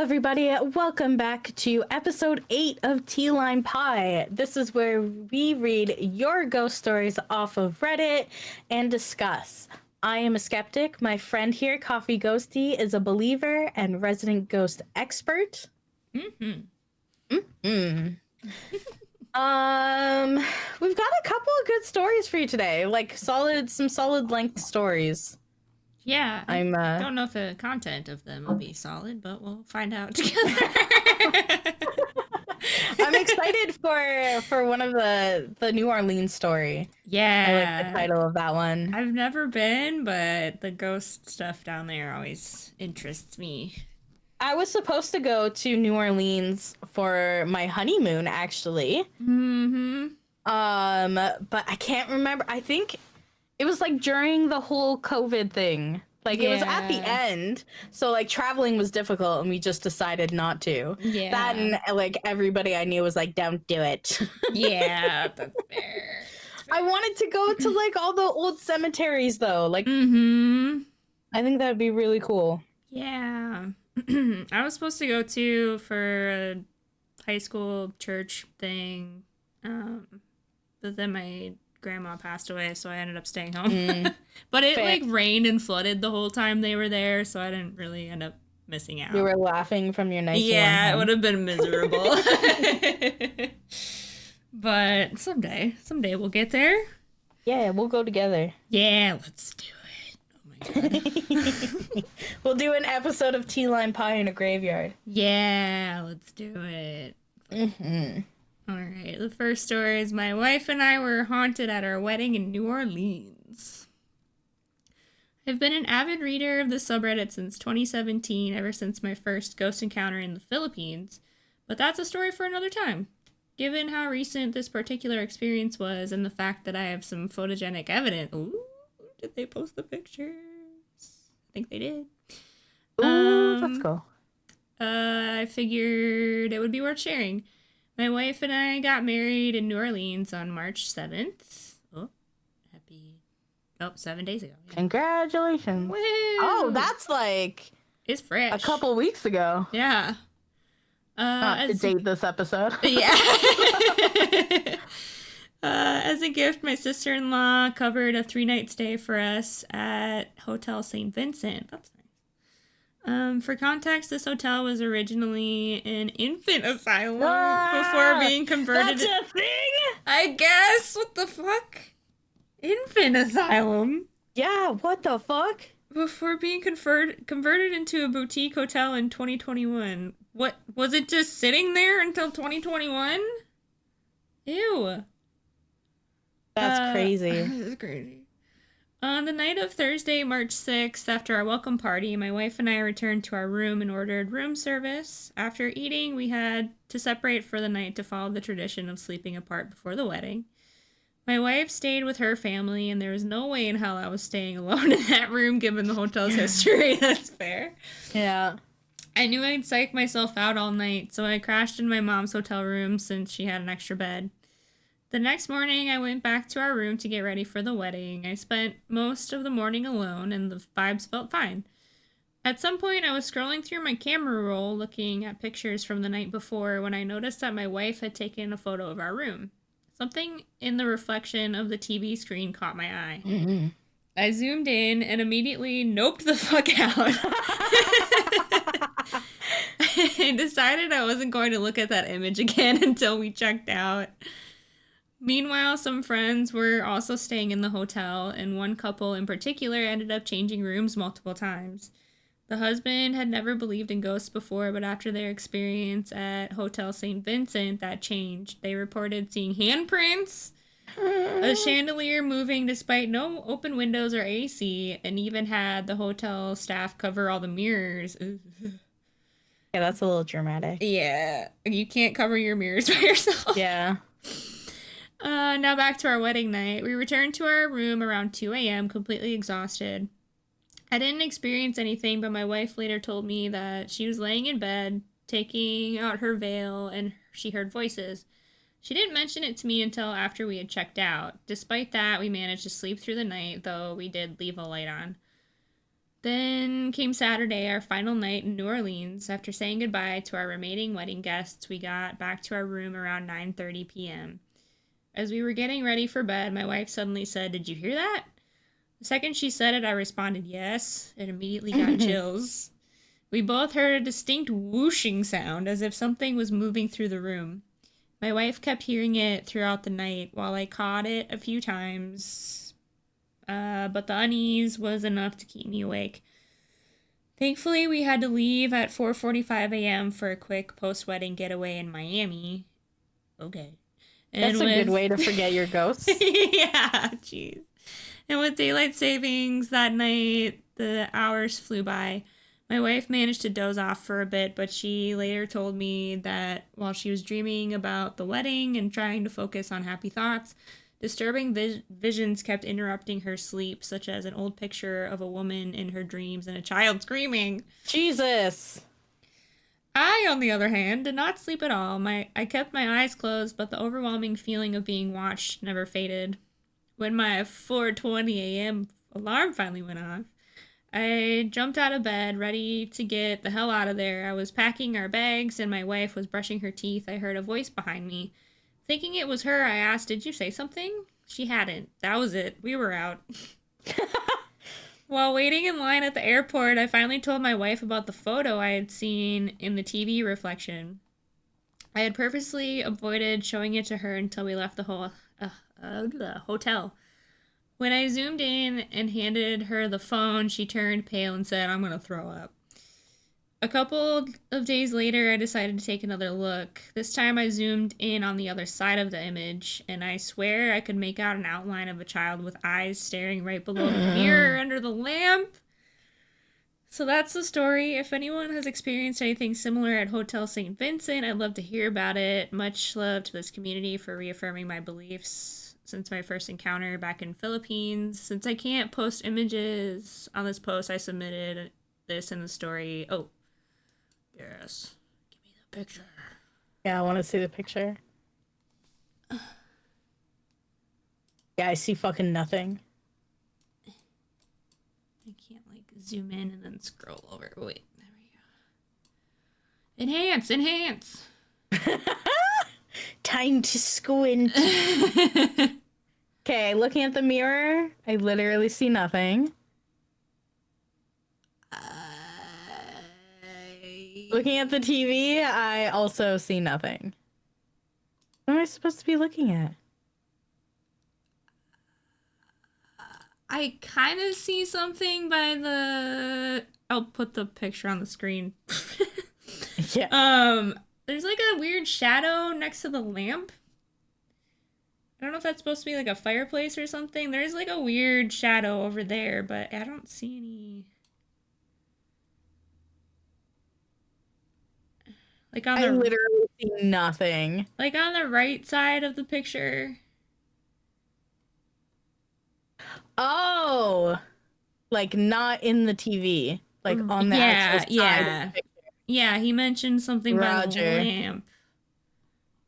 everybody. Welcome back to episode 8 of TeaLimePie. This is where we read your ghost stories off of Reddit and discuss. I am a skeptic. My friend here, Coffee Ghostea, is a believer and resident ghost expert. We've got a couple of good stories for you today, like some solid length stories. Yeah, I don't know if the content of them will be solid, but we'll find out together. I'm excited for one of the New Orleans story. Yeah. I like the title of that one. I've never been, but the ghost stuff down there always interests me. I was supposed to go to New Orleans for my honeymoon, actually. But I can't remember. I think it was like during the whole COVID thing. Like it was at the end. So like traveling was difficult and we just decided not to. Yeah. That and like everybody I knew was like, don't do it. Yeah, that's fair. I wanted to go to like all the old cemeteries though. Like I think that'd be really cool. Yeah. I was supposed to go to for a high school church thing. But then my grandma passed away, so I ended up staying home. But it like rained and flooded the whole time they were there, so I didn't really end up missing out. You were laughing from your nice it would have been miserable. But someday we'll get there. Yeah, we'll go together. Yeah, let's do it. Oh my god. We'll do an episode of TeaLimePie in a graveyard. Yeah, let's do it. All right, the first story is my wife and I were haunted at our wedding in New Orleans. I've been an avid reader of the subreddit since 2017, ever since my first ghost encounter in the Philippines, but that's a story for another time. Given how recent this particular experience was and the fact that I have some photogenic evidence... Ooh, did they post the pictures? I think they did. Ooh, let's go. I figured it would be worth sharing. My wife and I got married in New Orleans on March 7th. 7 days ago. Yeah. Congratulations. Woo! Oh, that's like... It's fresh. A couple weeks ago. Yeah. Not to date this episode. Yeah. As a gift, my sister-in-law covered a 3-night stay for us at Hotel St. Vincent. That's nice. For context, this hotel was originally an infant asylum before being converted. That's a thing? I guess. What the fuck? Infant asylum? Yeah, what the fuck? Before being converted into a boutique hotel in 2021. What? Was it just sitting there until 2021? Ew. That's crazy. This is crazy. On the night of Thursday, March 6th, after our welcome party, my wife and I returned to our room and ordered room service. After eating, we had to separate for the night to follow the tradition of sleeping apart before the wedding. My wife stayed with her family, and there was no way in hell I was staying alone in that room given the hotel's history. That's fair. Yeah. I knew I'd psych myself out all night, so I crashed in my mom's hotel room since she had an extra bed. The next morning, I went back to our room to get ready for the wedding. I spent most of the morning alone, and the vibes felt fine. At some point, I was scrolling through my camera roll looking at pictures from the night before when I noticed that my wife had taken a photo of our room. Something in the reflection of the TV screen caught my eye. I zoomed in and immediately noped the fuck out. I decided I wasn't going to look at that image again until we checked out. Meanwhile, some friends were also staying in the hotel, and one couple in particular ended up changing rooms multiple times. The husband had never believed in ghosts before, but after their experience at Hotel St. Vincent, that changed. They reported seeing handprints, a chandelier moving despite no open windows or AC, and even had the hotel staff cover all the mirrors. Ooh. Yeah, that's a little dramatic. Yeah, you can't cover your mirrors by yourself. Yeah. Now back to our wedding night. We returned to our room around 2 a.m., completely exhausted. I didn't experience anything, but my wife later told me that she was laying in bed, taking out her veil, and she heard voices. She didn't mention it to me until after we had checked out. Despite that, we managed to sleep through the night, though we did leave a light on. Then came Saturday, our final night in New Orleans. After saying goodbye to our remaining wedding guests, we got back to our room around 9:30 p.m. As we were getting ready for bed, my wife suddenly said, "Did you hear that?" The second she said it, I responded, "Yes." It immediately got chills. We both heard a distinct whooshing sound, as if something was moving through the room. My wife kept hearing it throughout the night, while I caught it a few times, but the unease was enough to keep me awake. Thankfully, we had to leave at 4:45 a.m. for a quick post-wedding getaway in Miami. Okay. That's a good way to forget your ghosts. Yeah, jeez. And with daylight savings that night, the hours flew by. My wife managed to doze off for a bit, but she later told me that while she was dreaming about the wedding and trying to focus on happy thoughts, disturbing visions kept interrupting her sleep, such as an old picture of a woman in her dreams and a child screaming. Jesus! I, on the other hand, did not sleep at all. I kept my eyes closed, but the overwhelming feeling of being watched never faded. When my 4:20 a.m. alarm finally went off, I jumped out of bed, ready to get the hell out of there. I was packing our bags, and my wife was brushing her teeth. I heard a voice behind me. Thinking it was her, I asked, "Did you say something?" She hadn't. That was it. We were out. While waiting in line at the airport, I finally told my wife about the photo I had seen in the TV reflection. I had purposely avoided showing it to her until we left the hotel. When I zoomed in and handed her the phone, she turned pale and said, "I'm going to throw up." A couple of days later, I decided to take another look. This time I zoomed in on the other side of the image, and I swear I could make out an outline of a child with eyes staring right below the mirror under the lamp. So that's the story. If anyone has experienced anything similar at Hotel St. Vincent, I'd love to hear about it. Much love to this community for reaffirming my beliefs since my first encounter back in Philippines. Since I can't post images on this post, I submitted this in the story. Oh, yes. Give me the picture. Yeah, I want to see the picture. Yeah, I see fucking nothing. I can't, like, zoom in and then scroll over. Wait, there we go. Enhance! Time to squint. Okay, looking at the mirror, I literally see nothing. Looking at the TV, I also see nothing. What am I supposed to be looking at? I kind of see something by the... I'll put the picture on the screen. Yeah. There's like a weird shadow next to the lamp. I don't know if that's supposed to be like a fireplace or something. There's like a weird shadow over there, but I don't see any... Like on I literally see nothing. Like on the right side of the picture. Oh, like not in the TV, like on the actual side of the picture. Yeah, he mentioned something by the lamp.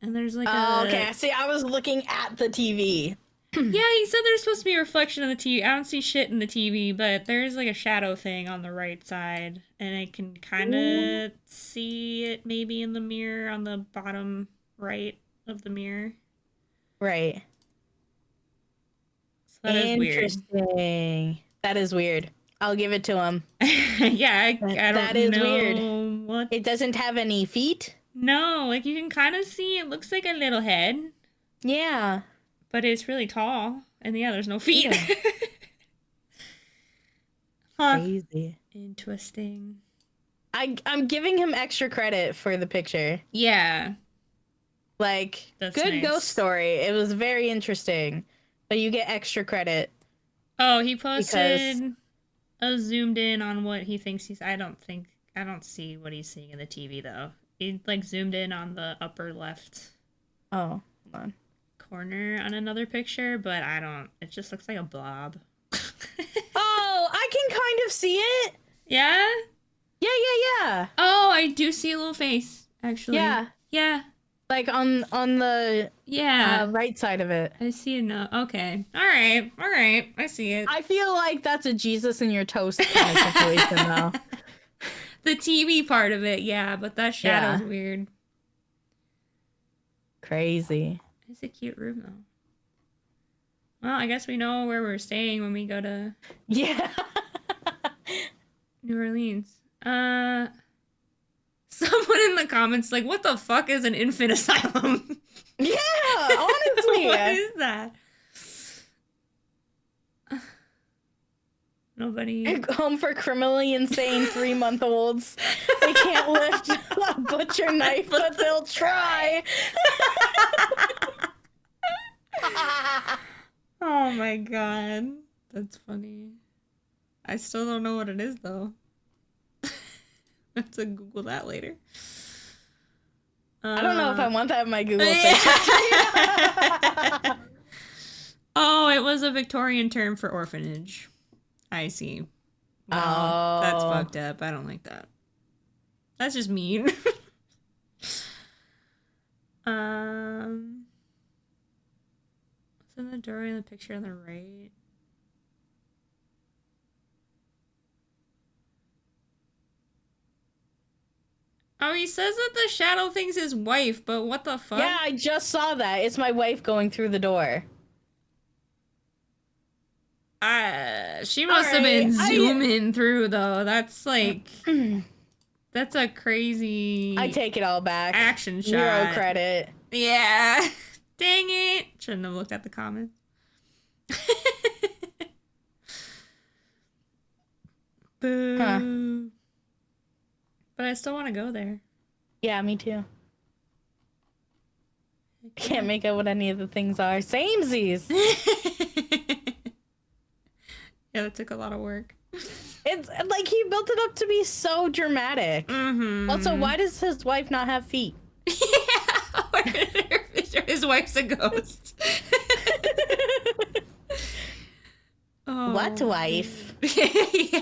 And there's like okay. See, I was looking at the TV. Yeah, he said there's supposed to be a reflection of the TV. I don't see shit in the TV, but there's like a shadow thing on the right side. And I can kind of see it maybe in the mirror on the bottom right of the mirror. Right. So that is weird. Interesting. That is weird. I'll give it to him. Yeah, I don't know. That is weird. It doesn't have any feet? No, like you can kind of see it looks like a little head. Yeah. But it's really tall. And yeah, there's no feet. Yeah. Huh. Crazy. Interesting. I'm giving him extra credit for the picture. Yeah. Like, that's good nice. Ghost story. It was very interesting. But you get extra credit. Oh, he posted a zoomed in on what he thinks he's... I don't see what he's seeing in the TV, though. He, like, zoomed in on the upper left. Oh, hold on. Corner on another picture, but I don't... It just looks like a blob. Oh, I can kind of see it. Yeah? Yeah. Oh, I do see a little face, actually. Yeah. Yeah. Like on the right side of it. I see it now. Okay. All right. I see it. I feel like that's a Jesus in your toast kind of situation, though. The TV part of it, yeah, but that shadow's weird. Crazy. It's a cute room, though. Well, I guess we know where we're staying when we go to New Orleans. Someone in the comments like, what the fuck is an infant asylum? Yeah, honestly. What is that? Nobody. Home for criminally insane 3-month-olds. They can't lift a butcher knife, but they'll try. Oh my god. That's funny. I still don't know what it is, though. I have to Google that later. I don't know if I want that in my Google search. Oh, it was a Victorian term for orphanage. I see. Well, that's fucked up. I don't like that. That's just mean. What's in the doorway in the picture on the right? Oh, he says that the shadow thing's his wife, but what the fuck? Yeah, I just saw that. It's my wife going through the door. She must have been zooming through, though. That's like... That's a crazy... I take it all back. Action shot. 0 credit. Yeah. Dang it. Shouldn't have looked at the comments. Boo. Huh. But I still want to go there. Yeah, me too. Can't make out what any of the things are. Samesies. Yeah, that took a lot of work. It's like he built it up to be so dramatic. Mm-hmm. Also, why does his wife not have feet? Yeah, his wife's a ghost. Oh. What wife? Yeah.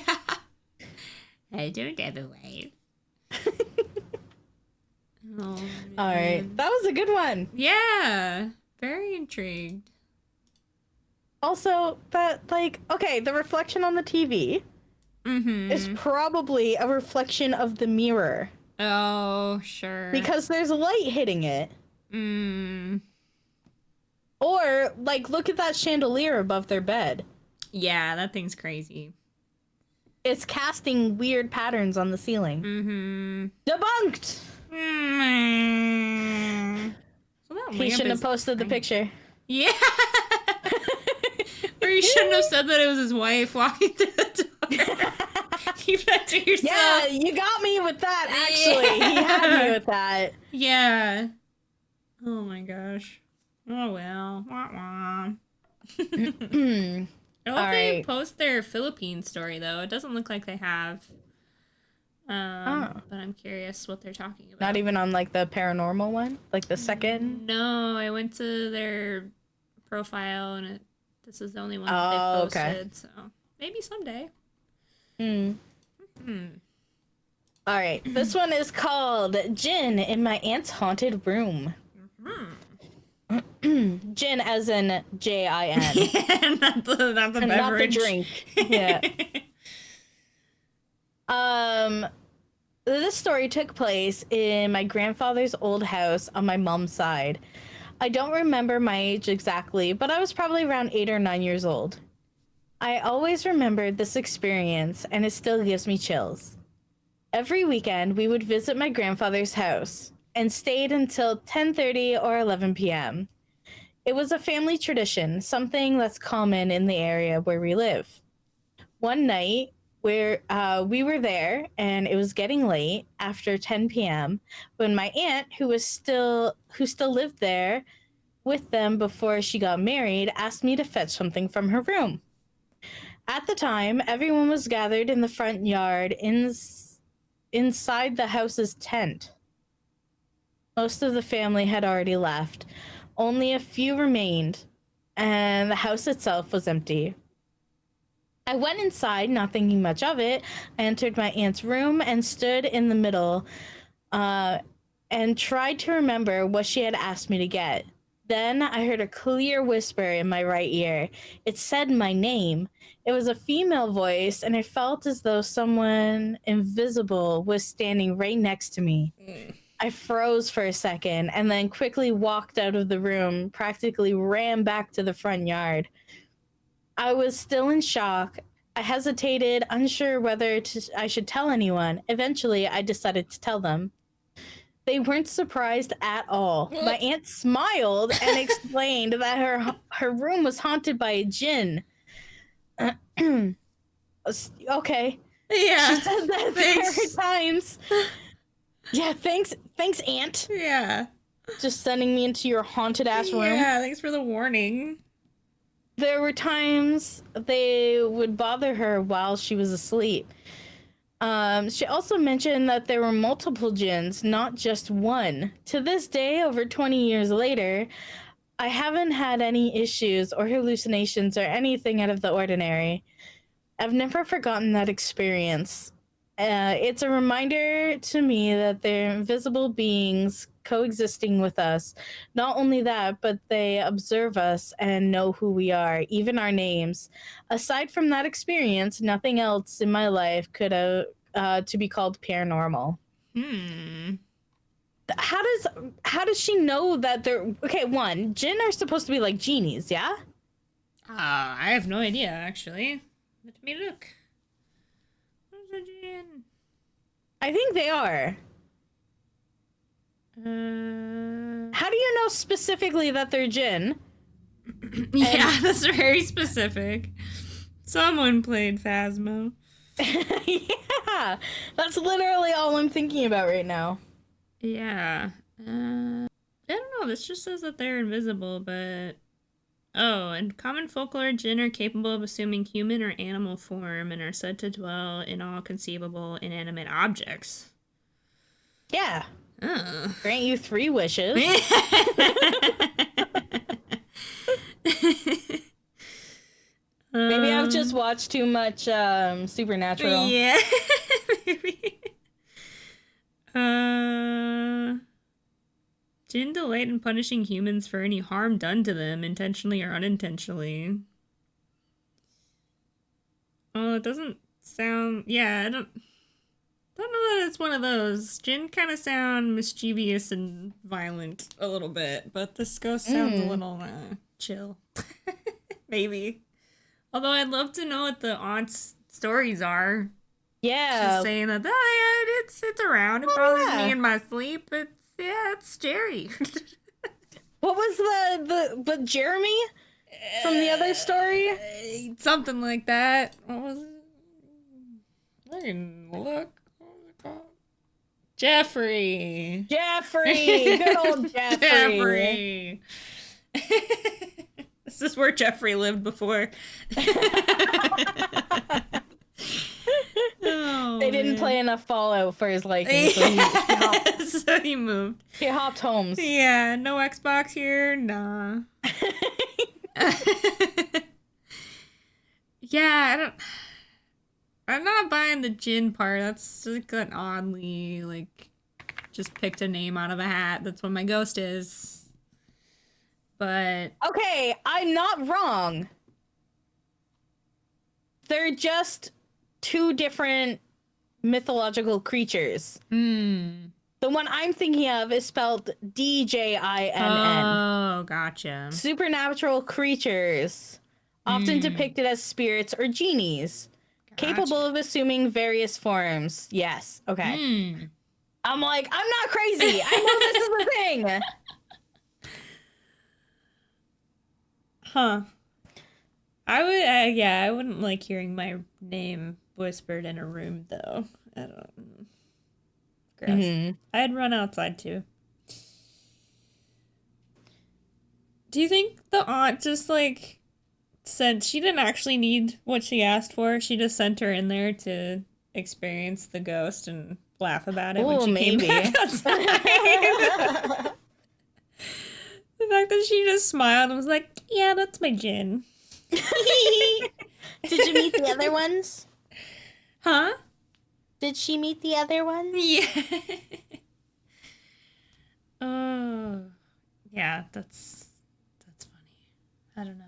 I don't have a wife. Oh, all right, that was a good one. Yeah, very intrigued. Also, that, like, okay, the reflection on the TV is probably a reflection of the mirror. Oh, sure. Because there's light hitting it. Or, like, look at that chandelier above their bed. Yeah, that thing's crazy. It's casting weird patterns on the ceiling. Debunked! So that he shouldn't have posted the picture. Yeah. Or you shouldn't have said that it was his wife walking through the door. Keep that to yourself. Yeah, you got me with that, actually. Yeah. He had me with that. Yeah. Oh my gosh. Oh well. Wah, wah. I hope they post their Philippine story, though. It doesn't look like they have. But I'm curious what they're talking about. Not even on, like, the paranormal one? Like, the second? No, I went to their profile, and this is the only one that they posted, okay. So maybe someday. All right, this one is called Jinn in My Aunt's Haunted Room. Jinn as in Jin. not the beverage. Not the drink. Yeah. This story took place in my grandfather's old house on my mom's side. I don't remember my age exactly, but I was probably around 8 or 9 years old. I always remembered this experience, and it still gives me chills. Every weekend, we would visit my grandfather's house and stayed until 10:30 or 11 p.m. It was a family tradition, something that's common in the area where we live. One night, where we were there, and it was getting late after 10 p.m. when my aunt, who still lived there with them before she got married, asked me to fetch something from her room. At the time, everyone was gathered in the front yard inside the house's tent. Most of the family had already left. Only a few remained, and the house itself was empty. I went inside, not thinking much of it. I entered my aunt's room and stood in the middle, and and tried to remember what she had asked me to get. Then I heard a clear whisper in my right ear. It said my name. It was a female voice, and I felt as though someone invisible was standing right next to me. I froze for a second and then quickly walked out of the room, practically ran back to the front yard. I was still in shock. I hesitated, unsure whether I should tell anyone. Eventually, I decided to tell them. They weren't surprised at all. My aunt smiled and explained that her room was haunted by a Jinn. Okay. Yeah. She said that three times. Yeah, thanks, Aunt. Yeah. Just sending me into your haunted ass room. Yeah, thanks for the warning. There were times they would bother her while she was asleep. She also mentioned that there were multiple jinns, not just one. To this day, over 20 years later, I haven't had any issues or hallucinations or anything out of the ordinary. I've never forgotten that experience. It's a reminder to me that they're invisible beings coexisting with us. Not only that, but they observe us and know who we are, even our names. Aside from that experience, nothing else in my life could have to be called paranormal. How does she know that they're okay? One, Jinn are supposed to be like genies, yeah? I have no idea actually. Let me look. I think they are. How do you know specifically that they're Jinn? Yeah, that's very specific. Someone played Phasmo. Yeah, that's literally all I'm thinking about right now. Yeah. I don't know. This just says that they're invisible, but... Oh, and common folklore, Jinn are capable of assuming human or animal form and are said to dwell in all conceivable inanimate objects. Yeah. Grant you 3 wishes. Maybe I've just watched too much Supernatural. Yeah, maybe. Jinn delight in punishing humans for any harm done to them, intentionally or unintentionally. Oh, it doesn't sound... Yeah, I don't know that it's one of those. Jinn kind of sound mischievous and violent a little bit, but this ghost sounds a little chill. Maybe. Although I'd love to know what the aunt's stories are. Yeah. She's saying that, oh, yeah, it's around. It bothers me in my sleep. It's scary. What was but Jeremy from the other story? Something like that. What was it? I can look. What was it called? Jeffrey. Good old Jeffrey. This is where Jeffrey lived before. Oh, they didn't play enough Fallout for his liking, so he moved. He hopped homes. Yeah, no Xbox here, nah. Yeah, I'm not buying the Jinn part. That's like an oddly, like, just picked a name out of a hat. That's what my ghost is. But... Okay, I'm not wrong. They're just 2 different mythological creatures. The one I'm thinking of is spelled Djinn. Oh, gotcha. Supernatural creatures, often depicted as spirits or genies, capable of assuming various forms. Yes, okay. I'm like, I'm not crazy. I know this is a thing. Huh. I wouldn't like hearing my name whispered in a room, though. I don't... Gross. I'd run outside, too. Do you think the aunt just, like, said she didn't actually need what she asked for? She just sent her in there to experience the ghost and laugh about it when she came back outside? The fact that she just smiled and was like, yeah, that's my Jinn. Did you meet the other ones? Huh? Did she meet the other ones? Yeah. that's funny. I don't know.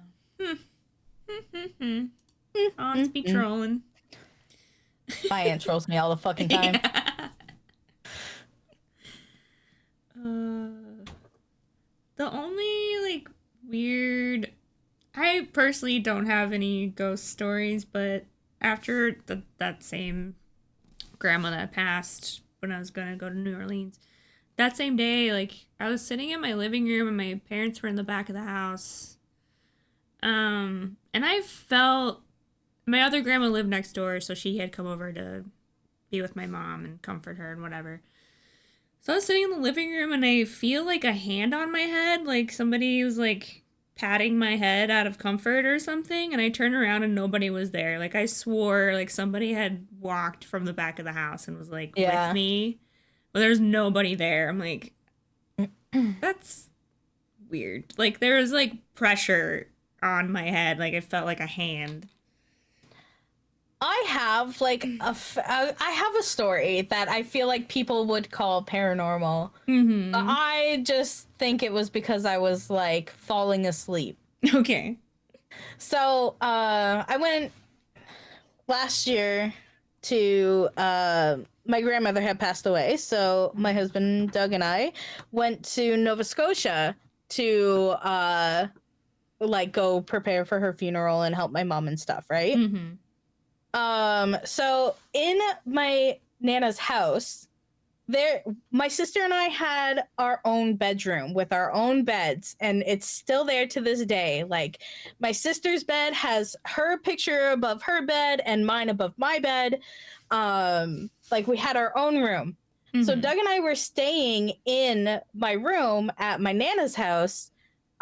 Aunts be trolling. My aunt trolls me all the fucking time. Yeah. The only, like, weird... I personally don't have any ghost stories, but after that same grandma that passed when I was gonna go to New Orleans, that same day, like, I was sitting in my living room and my parents were in the back of the house. And I felt... My other grandma lived next door, so she had come over to be with my mom and comfort her and whatever. So I was sitting in the living room and I feel like a hand on my head, like somebody was like patting my head out of comfort or something, and I turned around and nobody was there. Like, I swore like somebody had walked from the back of the house and was like with me, but there's nobody there. I'm like, that's weird. Like, there was like pressure on my head, like it felt like a hand. I have like I have a story that I feel like people would call paranormal. I just think it was because I was like falling asleep. Okay. So I went last year to my grandmother had passed away, so my husband Doug and I went to Nova Scotia to like go prepare for her funeral and help my mom and stuff, right? So in my Nana's house, my sister and I had our own bedroom with our own beds, and it's still there to this day. Like, my sister's bed has her picture above her bed and mine above my bed. Like, we had our own room. So Doug and I were staying in my room at my Nana's house.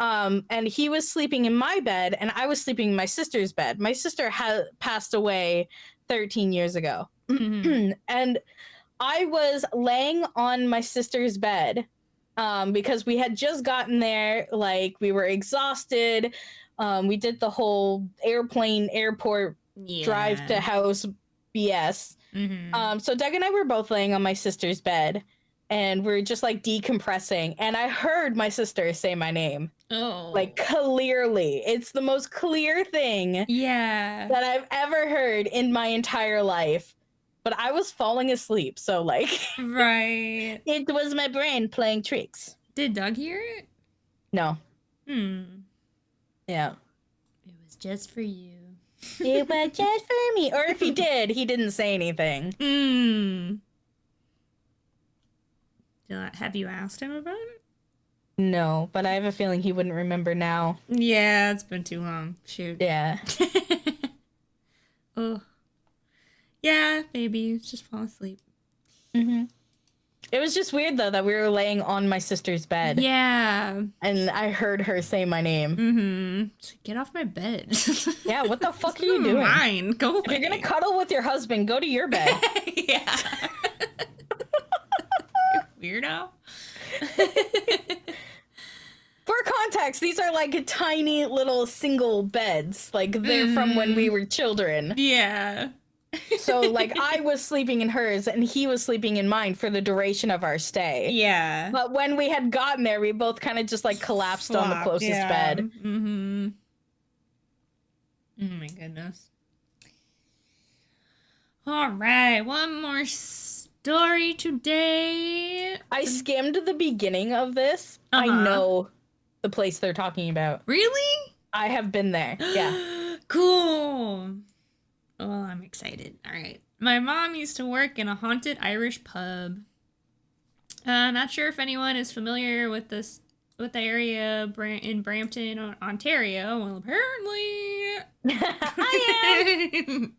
And he was sleeping in my bed and I was sleeping in my sister's bed. My sister had passed away 13 years ago. And I was laying on my sister's bed because we had just gotten there. Like, we were exhausted. We did the whole airport drive to house BS. So Doug and I were both laying on my sister's bed. And we're just like decompressing. And I heard my sister say my name. Oh. Like, clearly. It's the most clear thing that I've ever heard in my entire life. But I was falling asleep. So, like, right. It was my brain playing tricks. Did Doug hear it? No. It Yeah. was just for you. It was just for me. Or if he did, he didn't say anything. Have you asked him about it? No, but I have a feeling he wouldn't remember now. Yeah, it's been too long. Shoot. Yeah. Oh. Yeah, maybe. Just fall asleep. It was just weird, though, that we were laying on my sister's bed. Yeah. And I heard her say my name. So get off my bed. Yeah, what the fuck are you doing? Mine. Go away. If you're gonna cuddle with your husband, go to your bed. Yeah. Weirdo. For context, these are like tiny little single beds. Like, they're from when we were children. Yeah. So, like, I was sleeping in hers and he was sleeping in mine for the duration of our stay. Yeah. But when we had gotten there, we both kind of just like collapsed on the closest bed. Oh my goodness. All right, one more story today. I skimmed the beginning of this. I know the place they're talking about. Really? I have been there. Yeah. Cool. Well, I'm excited. All right. My mom used to work in a haunted Irish pub. Not sure if anyone is familiar with the area in Brampton, Ontario. Well, apparently I am.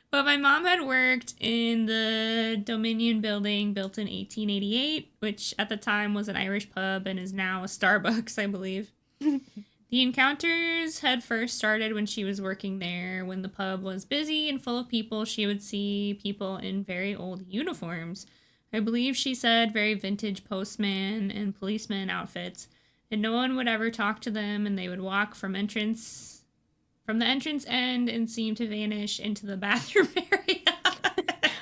But my mom had worked in the Dominion building built in 1888, which at the time was an Irish pub and is now a Starbucks, I believe. The encounters had first started when she was working there. When the pub was busy and full of people, she would see people in very old uniforms. I believe she said very vintage postman and policeman outfits. And no one would ever talk to them, and they would walk from the entrance end and seem to vanish into the bathroom area.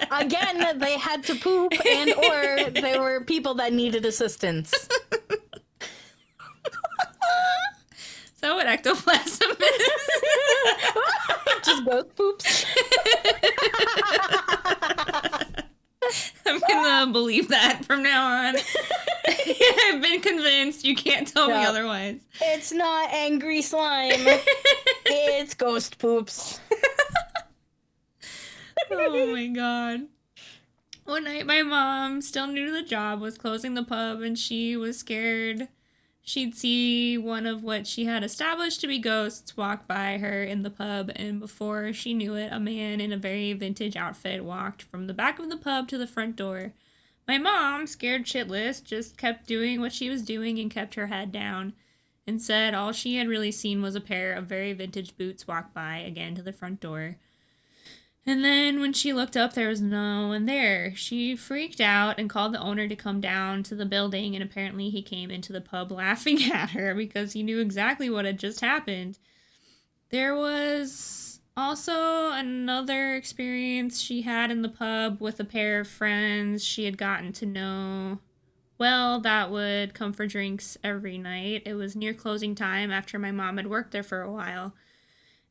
Again, they had to poop and or there were people that needed assistance. what ectoplasm is. Just ghost poops. I'm gonna believe that from now on. I've been convinced. You can't tell me otherwise. It's not angry slime. It's ghost poops. Oh my god. One night my mom, still new to the job, was closing the pub and she was scared she'd see one of what she had established to be ghosts walk by her in the pub, and before she knew it, a man in a very vintage outfit walked from the back of the pub to the front door. My mom, scared shitless, just kept doing what she was doing and kept her head down, and said all she had really seen was a pair of very vintage boots walk by again to the front door. And then when she looked up, there was no one there. She freaked out and called the owner to come down to the building, and apparently he came into the pub laughing at her because he knew exactly what had just happened. There was also another experience she had in the pub with a pair of friends she had gotten to know well that would come for drinks every night. It was near closing time after my mom had worked there for a while.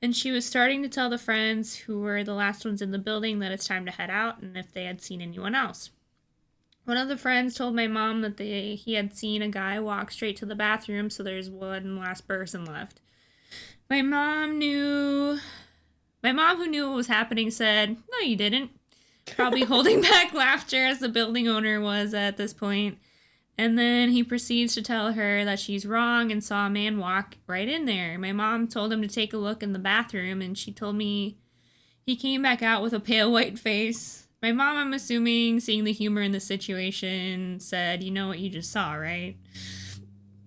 And she was starting to tell the friends who were the last ones in the building that it's time to head out and if they had seen anyone else. One of the friends told my mom that he had seen a guy walk straight to the bathroom, so there's one last person left. My mom who knew what was happening said, "No, you didn't." Probably holding back laughter as the building owner was at this point. And then he proceeds to tell her that she's wrong and saw a man walk right in there. My mom told him to take a look in the bathroom, and she told me he came back out with a pale white face. My mom, I'm assuming, seeing the humor in the situation, said, "You know what you just saw, right?"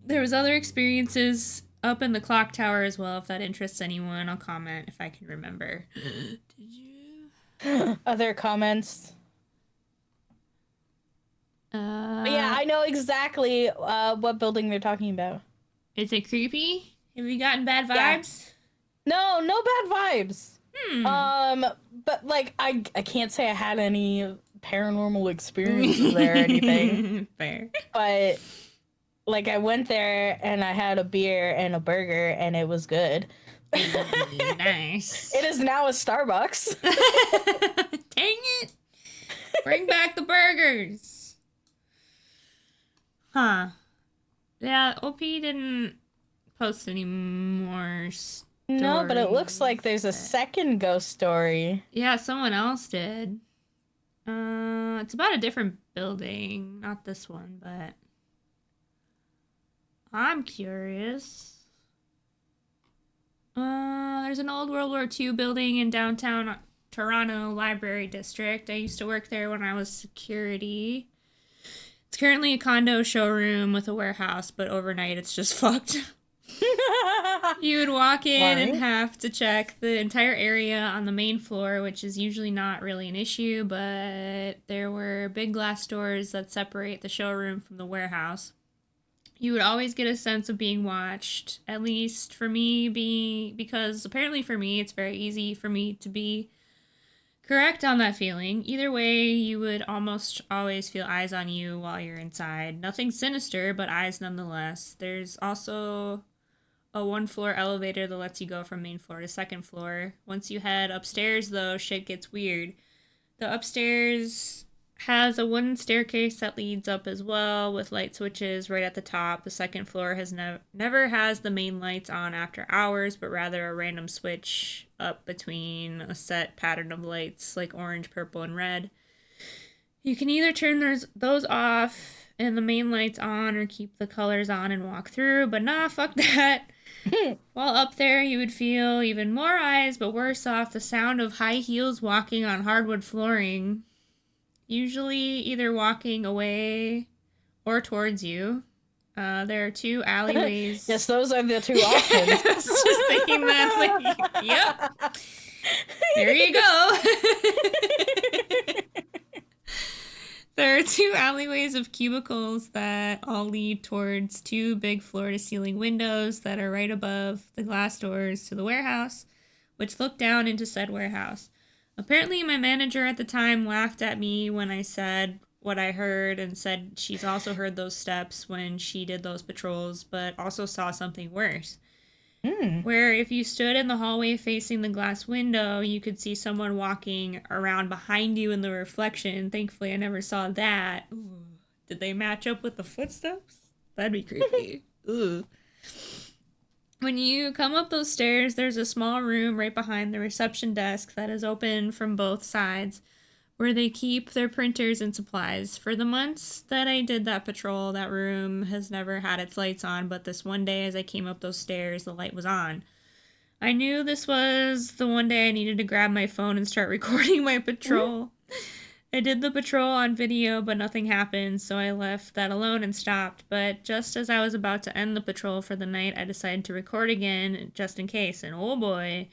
There was other experiences up in the clock tower as well. If that interests anyone, I'll comment if I can remember. Did you? Other comments? Yeah, I know exactly what building they're talking about. Is it creepy? Have you gotten bad vibes? Yeah. No bad vibes. But like I can't say I had any paranormal experiences there or anything. Fair. But like I went there and I had a beer and a burger and it was good. Nice. It is now a Starbucks. Dang it. Bring back the burgers. Huh. Yeah, OP didn't post any more stories. No, but it looks like there's a second ghost story. Yeah, someone else did. It's about a different building. Not this one, but I'm curious. There's an old World War II building in downtown Toronto Library District. I used to work there when I was security. It's currently a condo showroom with a warehouse, but overnight it's just fucked. You would walk in and have to check the entire area on the main floor, which is usually not really an issue, but there were big glass doors that separate the showroom from the warehouse. You would always get a sense of being watched, at least for me, because apparently for me it's very easy for me to be correct on that feeling. Either way, you would almost always feel eyes on you while you're inside. Nothing sinister, but eyes nonetheless. There's also a one-floor elevator that lets you go from main floor to second floor. Once you head upstairs, though, shit gets weird. The upstairs has a wooden staircase that leads up as well, with light switches right at the top. The second floor has never has the main lights on after hours, but rather a random switch up between a set pattern of lights like orange, purple, and red. You can either turn those off and the main lights on, or keep the colors on and walk through, but nah, fuck that. While up there, you would feel even more eyes, but worse off, the sound of high heels walking on hardwood flooring. Usually either walking away or towards you. There are two alleyways. Yes, those are the two options. I was just thinking that. Like, yep. There you go. There are two alleyways of cubicles that all lead towards two big floor-to-ceiling windows that are right above the glass doors to the warehouse, which look down into said warehouse. Apparently, my manager at the time laughed at me when I said what I heard and said she's also heard those steps when she did those patrols, but also saw something worse. where if you stood in the hallway facing the glass window, you could see someone walking around behind you in the reflection. Thankfully, I never saw that. Ooh. Did they match up with the footsteps? That'd be creepy. Ooh. When you come up those stairs, there's a small room right behind the reception desk that is open from both sides, where they keep their printers and supplies. For the months that I did that patrol, that room has never had its lights on, but this one day as I came up those stairs, the light was on. I knew this was the one day I needed to grab my phone and start recording my patrol. I did the patrol on video, but nothing happened, so I left that alone and stopped. But just as I was about to end the patrol for the night, I decided to record again, just in case, and oh boy.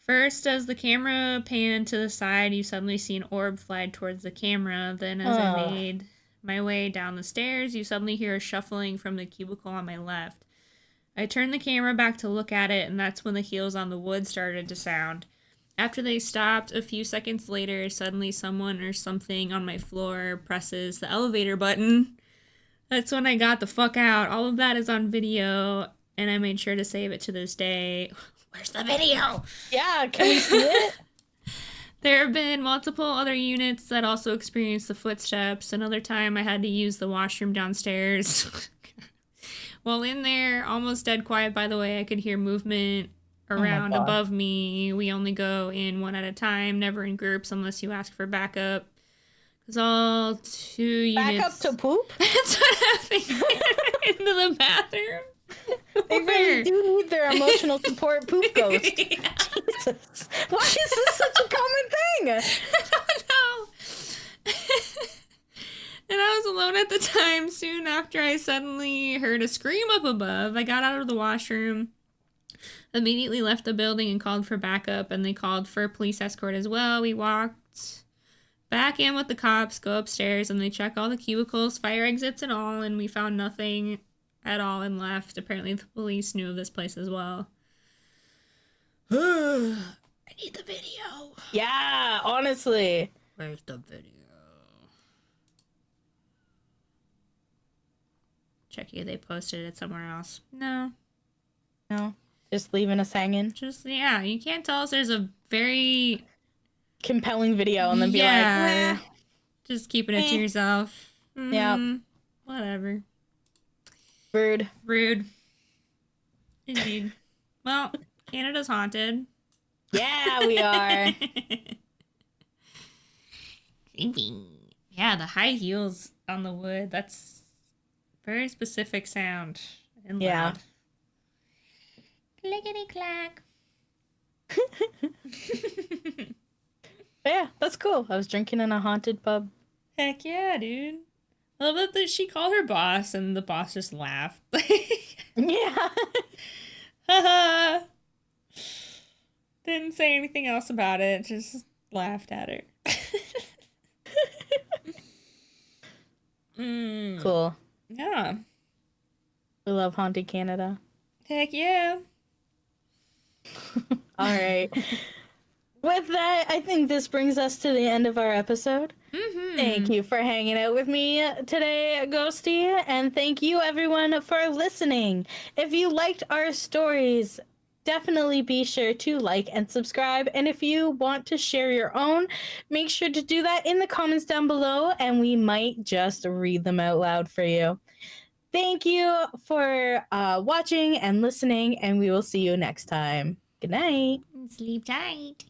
First, as the camera panned to the side, you suddenly see an orb fly towards the camera. Then, as I made my way down the stairs, you suddenly hear a shuffling from the cubicle on my left. I turned the camera back to look at it, and that's when the heels on the wood started to sound. After they stopped, a few seconds later, suddenly someone or something on my floor presses the elevator button. That's when I got the fuck out. All of that is on video, and I made sure to save it to this day. Where's the video? Yeah, can we see it? There have been multiple other units that also experienced the footsteps. Another time I had to use the washroom downstairs. While in there, almost dead quiet, by the way, I could hear movement around above me. We only go in one at a time, never in groups unless you ask for backup. Because all 2 units... Back up to poop? That's what happened into the bathroom. They really do need their emotional support poop ghost. Yeah. Jesus. Why is this such a common thing? I don't know. And I was alone at the time. Soon after, I suddenly heard a scream up above. I got out of the washroom, immediately left the building and called for backup, and they called for a police escort as well. We walked back in with the cops, go upstairs, and they check all the cubicles, fire exits and all, and we found nothing at all and left. Apparently the police knew of this place as well. I need the video. Yeah, honestly. Where's the video? Checking if they posted it somewhere else. No. Just leaving us hanging. Just, yeah, you can't tell us there's a very compelling video and then be like, just keeping it to yourself. Yeah. Whatever. Rude. Indeed. Well, Canada's haunted. Yeah, we are. Yeah, the high heels on the wood. That's very specific sound. And loud. Clickety clack. Yeah, that's cool. I was drinking in a haunted pub. Heck yeah, dude. I love that she called her boss and the boss just laughed. Yeah. Haha. Didn't say anything else about it, just laughed at her. Cool. Yeah. We love haunted Canada. Heck yeah. All right. With that, I think this brings us to the end of our episode. Mm-hmm. Thank you for hanging out with me today, Ghostea, and thank you everyone for listening. If you liked our stories, definitely be sure to like and subscribe, and if you want to share your own, make sure to do that in the comments down below, and we might just read them out loud for you. Thank you for watching and listening, and we will see you next time. Good night. Sleep tight.